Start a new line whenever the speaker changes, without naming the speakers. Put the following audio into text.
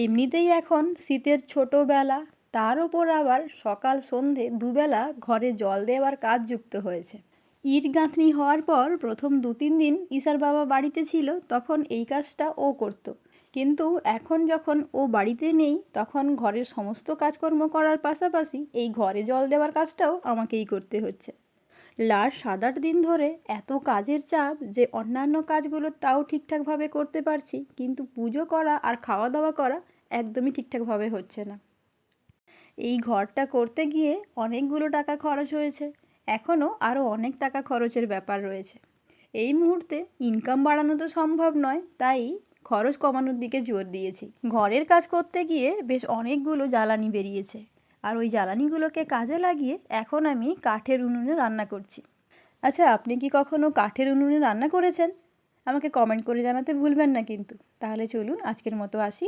এমনিতেই এখন শীতের ছোটোবেলা, তার ওপর আবার সকাল সন্ধে দুবেলা ঘরে জল দেওয়ার কাজ যুক্ত হয়েছে। ইট গাঁথনি হওয়ার পর প্রথম 2-3 দিন ঈশার বাবা বাড়িতে ছিল, তখন এই কাজটা ও করতো। কিন্তু এখন যখন ও বাড়িতে নেই, তখন ঘরের সমস্ত কাজকর্ম করার পাশাপাশি এই ঘরে জল দেওয়ার কাজটাও আমাকেই করতে হচ্ছে। লাস্ট 7-8 দিন ধরে এত কাজের চাপ যে অন্যান্য কাজগুলো তাও ঠিকঠাকভাবে করতে পারছি, কিন্তু পুজো করা আর খাওয়া দাওয়া করা একদমই ঠিকঠাকভাবে হচ্ছে না। এই ঘরটা করতে গিয়ে অনেকগুলো টাকা খরচ হয়েছে, এখনও আরও অনেক টাকা খরচের ব্যাপার রয়েছে। এই মুহূর্তে ইনকাম বাড়ানো তো সম্ভব নয়, তাই খরচ কমানোর দিকে জোর দিয়েছি। ঘরের কাজ করতে গিয়ে বেশ অনেকগুলো জ্বালানি বেরিয়েছে, আর ওই জ্বালানিগুলোকে কাজে লাগিয়ে এখন আমি কাঠের উনুনে রান্না করছি। আচ্ছা, আপনি কি কখনো কাঠের উনুনে রান্না করেছেন? আমাকে কমেন্ট করে জানাতে ভুলবেন না কিন্তু। তাহলে চলুন আজকের মতো আসি।